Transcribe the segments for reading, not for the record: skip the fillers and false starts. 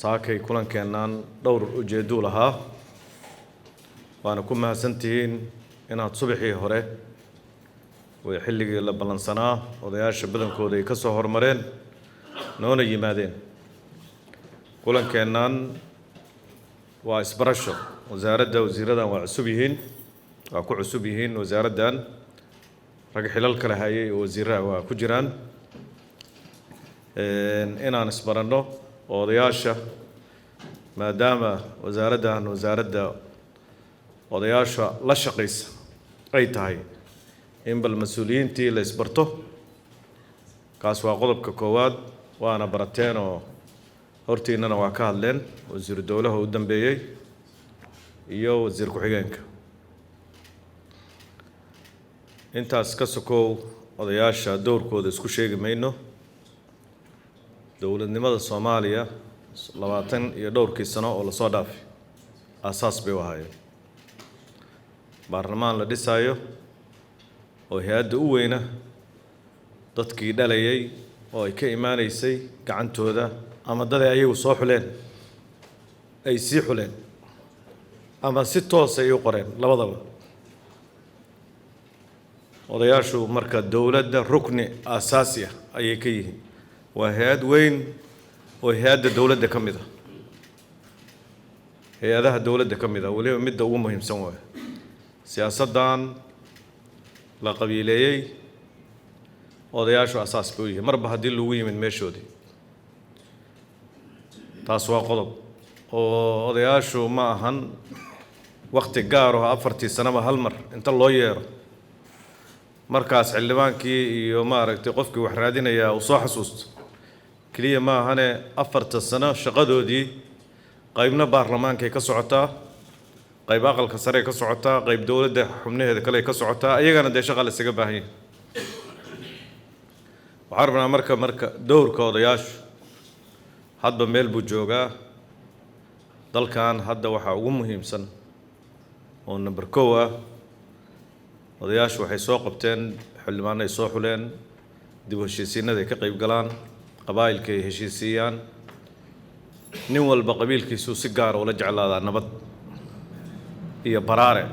saakay kulankeennan dhowr ujeedo lahaa waana ku mahadsantihiin inaad subaxii hore way xilligii la balansanaa odayaasha badankooda ay ka soo hormareen noona yimaadeen kulankeennan waa isbarasho wasaaradda wasiiradan waa cusub yihiin waa ku cusub yihiin wasaaraddan rag xilal kala hayay oo wasiiraha waa ku jiraan inaan isbaranno odayaasha maadaama wasaaradda odayaasha la shaqaysa ay tahay in bal mas'uuliyiintii la isbarto kaas waa qodobka koowaad waana barateen oo hortiinana waa ka hadleen wasiiru dowlaha u dambeeyey iyo wasiir ku-xigeenka intaas ka sokow odayaasha dowrkooda isku sheegi mayno dowladnimada Soomaaliya 20 iyo dhowrkii sano oo la soo dhaafay asaas bay u ahaayeen baarlamaan la dhisayo oo hay'adda u weyna dadkii dhalayay oo ay ka imaanaysay gacantooda ama dad ay ayagu soo xuleen ay sii xuleen ama si toos ay u qoreen labadaba odayaashu marka dowladda rukni asaasi ah ayay ka yihiin waa hay'ad weyn oo hay'adda dowladda ka mid ah hay'adaha dowladda ka mid ah waliba midda ugu muhiimsan waa siyaasaddan la qabiileeyay odayaashu asaas bay u yihiin marba haddii lagu yimid meeshoodii taas waa qodob oo odayaashu ma ahan waqti gaar ah 4 sanaba hal mar inta loo yeero markaas xildhibaankii iyo maaragtay qofkii wax raadinaya uu soo xasuusto kaliya ma ahane 4 sano shaqadoodii qaybna baarlamaanka ka socotaa qayb aqalka sare ka socotaa qayb dowladda xubnaheeda kale ka socotaa ayagana de shaqo la isaga baahan yahay waxaan rabnaa marka dowrka odayaashu hadba meel buu joogaa dalkan hadda waxa ugu muhiimsan oo number 1 ah odayaashu waxay soo qabteen xildhibaanay soo xuleen dib u heshiisiinada ay ka qayb galaan qabaa'ilka ay heshiisiyaan nin walba qabiilkiisu si gaar ah ula jeclaadaa nabad iyo baraare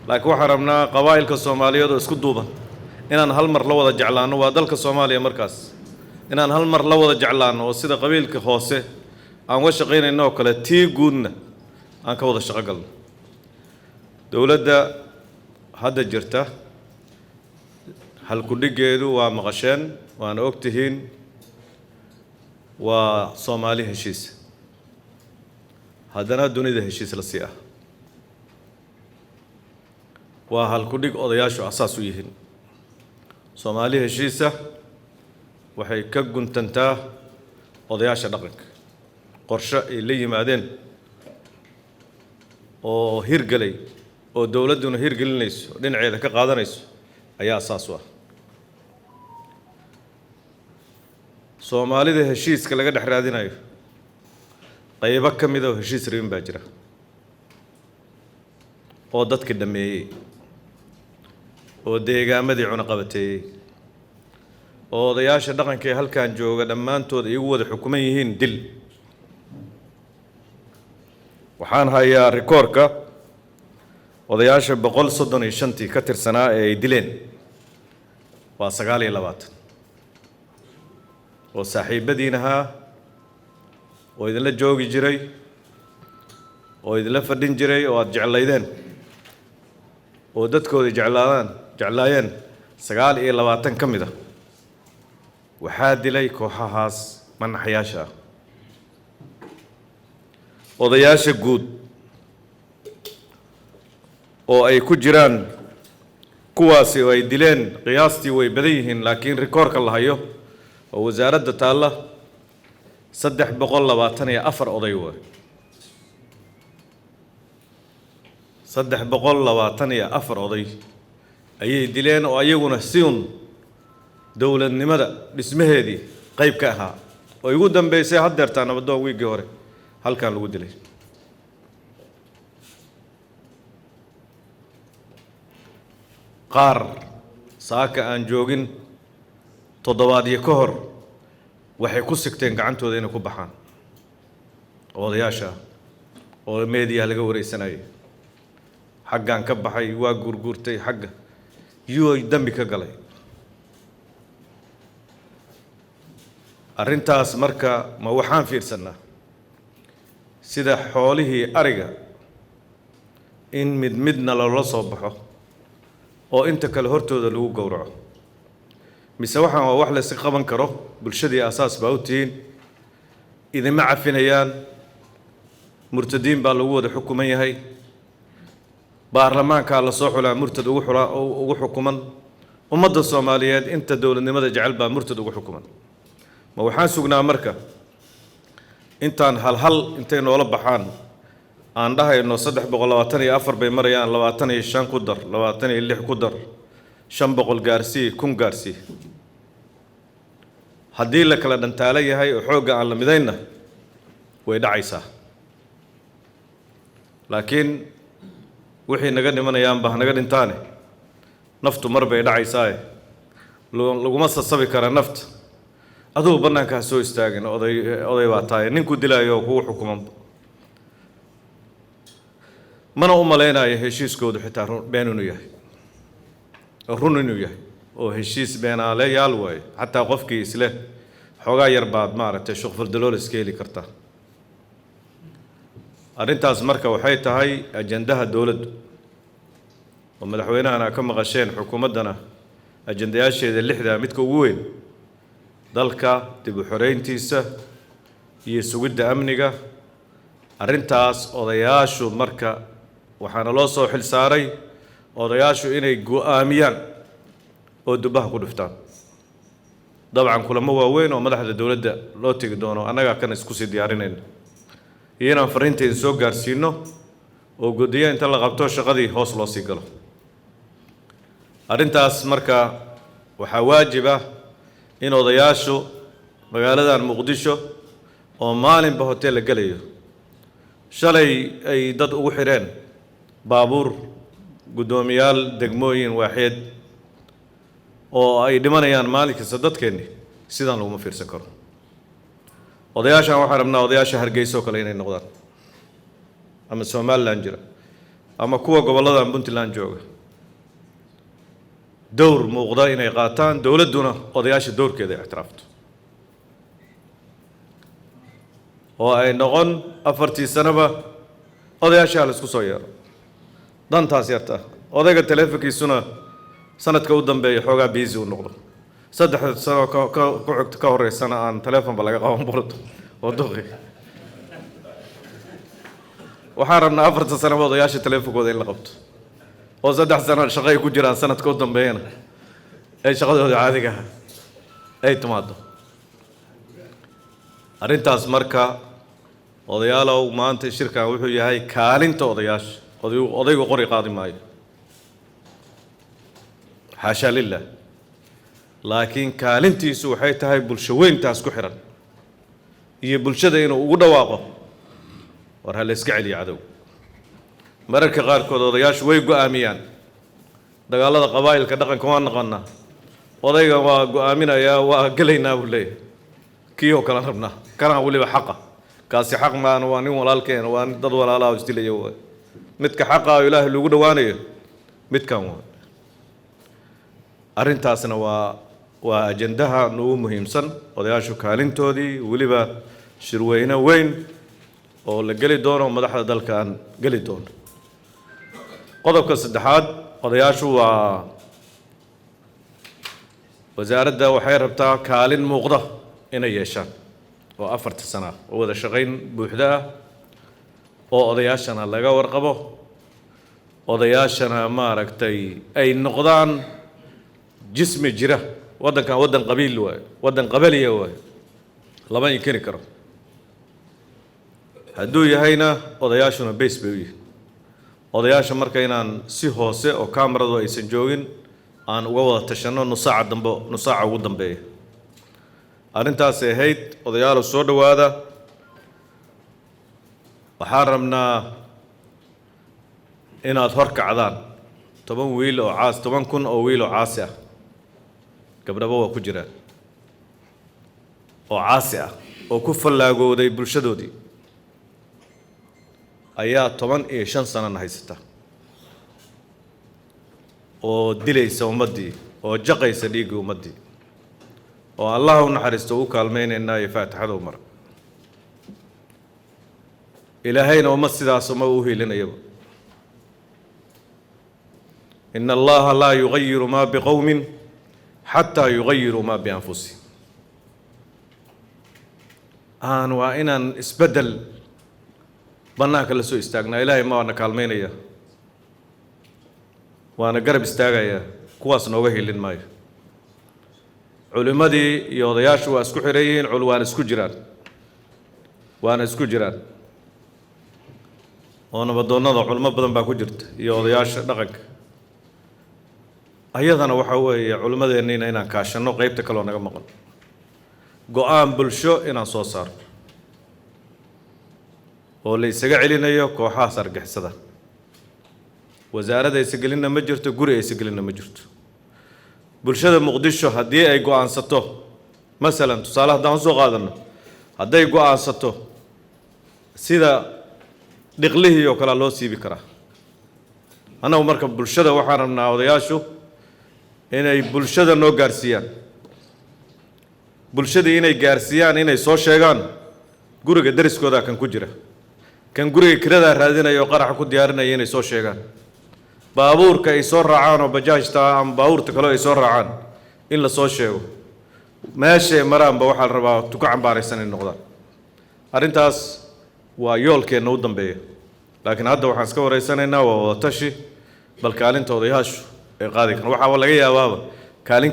laakiin waxaan rabnaa qabaa'ilka Soomaaliyeed oo isku duuban inaan hal mar la wada jeclaano waa dalka Soomaaliya markaas inaan hal mar la wada jeclaano oo sida qabiilka hoose aan uga shaqeynayno oo kale tii guudna aan ka wada shaqo galno dowladda hadda jirta hal ku dhigeedu waa maqasheen waana ogtihiin waa Soomaali heshiis haddana dunida heshiis la sii ah waa hal ku dhig odayaashu asaas u yihiin Soomaali heshiisa waxay ka guntantaa odayaasha dhaqanka qorshe ay la yimaadeen oo hirgalay oo dowladuna hirgelinayso dhinaceeda ka qaadanayso ayaa asaas u ah Soomaalida heshiiska laga dhex raadinayo qaybo ka mid ah heshiis rabin baa jira oo dadka dhameeyay oo deegaamadii cuna qabateeyay oo odayaasha dhaqanka ee halkan jooga dhammaantood ay ugu wada xukuman yihiin dil waxaan hayaa rikoorka odayaasha 135 ka tirsanaa ee ay dileen waa 29 oo saaxiibadiinaha oo idinla joogi jiray oo idinla fadhin jiray oo aad jeclaydeen oo dadkooda jeclaayeen 29 ka mid ah waxaa dilay kooxahaas manaxyaasha odayaasha guud oo ay ku jiraan kuwaasi oo ay dileen qiyaastii way badan yihiin laakiin rikoorka la hayo oo wasaaradda taalla 324 oday way 324 oday ayay dileen oo ayaguna siun dowladnimada dhismaheedii qayb ka ahaa oo ugu dambeysay haddeerta nabadoon wiigii hore halkan lagu dilay qaar saaka aan joogin toddobaadyo ka hor waxay ku sigteen gacantooda inay ku baxaan odayaasha oo meediyaha laga wareysanayay xaggan ka baxay waa gurgurtay xagga yuu dambi ka galay arrintaas marka ma waxaan fiirsanaa sida xoolihii ariga in mid midna loola soo baxo oo inta kale hortooda lagu gowraco mise waxaan waa wax la si qaban karo bulshadii asaas baa u tihiin idima cafinayaan murtadiin baa lagu wada xukuman yahay baarlamaanka la soo xulaa murtad ugu xukuman ummadda Soomaaliyeed inta dawladnimada jecel baa murtad ugu xukuman ma waxaan sugnaa marka intaan hal intay noola baxaan aan dhahayno 324 bay marayaan 25 ku dar 26 ku dar 500 gaarsii 1000 gaarsii haddii la kala dhantaala yahay oo xoogga aan la midayna way dhacaysaa laakiin wixii naga dhimanayaan baa naga dhintaane naftu mar bay dhacaysaa laguma sasabi kara nafta aduu bannaanka soo istaagin oday baa tahay ninku dilaayo kugu xukuman mana u maleynayo heshiiskoodu xitaa been inuu yahay run inuu yahay oo heshiis beenaale yaal waaye xataa qofkii isle xoogaa yar baad maaragtay shuqful dalool iska heli kartaa arrintaas marka waxay tahay ajandaha dowladdu oo madaxweynahana ka maqasheen xukuumaddana ajandayaasheeda 6 midka ugu weyn dalka dib u xoreyntiisa iyo sugidda amniga arrintaas odayaashu marka waxaana loo soo xil saaray odayaashu inay go'aamiyaan oo dubaha ku dhuftaan dabcan kulamo waaweyn oo madaxda dowladda loo tagi doono annaga kan isku sii diyaarinayna iyo inaan fariinteeda soo gaarsiino oo guddiyo inta la qabto shaqadii hoos loo sii galo arrintaas marka waxaa waajib ah in odayaashu magaaladan Muqdisho oo maalinba hotel la galayo shalay ay dad ugu xireen baabuur gudoomiyaal degmooyin waaxeed oo ay dhimanayaan maalin kasta dadkeenni sidaan laguma fiirsan karo odayaashan waxaan rabnaa odayaasha Hargeysa kale inay noqdaan ama Somaliland jira ama kuwa gobolada Puntland jooga dowr muuqda inay qaataan dawladduna odayaasha dowrkeeda ixtiraafto oo ay noqon 4 sanaba odayaasha la isku soo yeero dantaas yarta odayga teleefankiisuna sanadka u dambeeyo xoogaa busy u noqdo 3 sano ka horeysana aan teleefanba laga qaban burdo oo duqi waxaan rabnaa 4 sano odayaasha teleefankooda in la qabto oo 3 sano shaqo ay ku jiraan sanadka u dambeeyana ay shaqadooda caadiga ay timaado arrintaas marka odayaalow maanta shirkan wuxuu yahay kaalinta odayaasha odaygu qori qaadi maayo xaasha lillah laakiin kaalintiisu waxay tahay bulsho weyntaas ku xiran iyo bulshada inuu ugu dhawaaqo war hal iska celiyo cadow mararka qaarkood odayaashu way go'aamiyaan dagaalada qabaa'ilka dhaqanka waan naqanaa odayga waa go'aaminayaa waa galaynaa buu leeyahay kii oo kala rabnaa kana waliba xaqa kaasi xaq maana waa nin walaalkeen waa dad walaalaha isdilaya midka xaqa ilaahay lagu dhawaanayo midkan waa arrintaasna waa ajandaha ugu muhiimsan odayaashu kaalintoodii waliba shirweyne weyn oo la geli doono madaxda dalka aan geli doono qodobka saddexaad odayaashu waa wasaaradda waxay rabtaa kaalin muuqda inay yeeshaan oo 4 sano oo wada shaqayn buuxda ah oo odayaashana laga warqabo odayaashana maaragtay ay noqdaan jismi jira waddankan waddan qabiil waaye waddan qabaliya waaye lama inkiri karo hadduu yahayna odayaashuna base bay u yihiin odayaasha marka inaan si hoose oo kaamaradu aysan joogin aan uga wada tashanno nusaaca ugu dambeeya arrintaasay ahayd odayaalo soo dhowaada waxaan rabnaa inaad hor kacdaan 10 wiil oo caas 10 kun oo wiil oo caasi ah gabdhaba waa ku jiraan oo caasi ah oo ku fallaagooday bulshadoodii ayaa 15 sano haysata oo dilaysa ummadii oo jaqaysa dhiigga ummadii oo Allah u naxariisto u kaalmeynayna ee Faatixada u mar ilaahayna uma sidaas uma u helinayaba إن الله لا يغير ما بقوم حتى يغيروا ما بأنفسهم وإن اسبدل بناك لسو استاغنا إلهي ما أنا كالمين يا وأنا قرب استاغا يا كواس نوغه لين ماي علماء دي يوضياش واسكو حريين علوان اسكو جيران وانا اسكو جيران وانا بدونا علماء بدن باكو جرت يوضياش دقق ayadana waxa weeye culimadeena inaan kaashano qaybta kale oo naga maqan go'aan bulsho inaan soo saaro oo la isaga celinayo kooxaha sargixisada wasaaradda isgalina ma jirto guri isgalina ma jirto bulshada muqdisho hadii ay go'aansato masalan tusaalaha daan soo qaadano haday go'aansato sida dhiqlihii oo kala loo siibi karaa anagu marka bulshada waxaan rabnaa odayaashu inay bulshada noo gaarsiiyaan bulshada inay gaarsiiyaan inay soo sheegaan guriga dariskooda kan ku jira kan guriga kirada raadinayo qarax ku diyaarinaya inay soo sheegaan baabuurka ay soo raacaan oo bajaajta ama baabuurta kale ay soo raacaan in la soo sheego meesha maraanba waxa la rabaa tuka cambaaraysan in noqdaan arintaas waa yoolkeena u dambeeya laakiin hadda waxaan iska wareysanaynaa waa wada tashi bal kaalinta odayaashu ee qaadi kan waxa laga yaabaaba kaalin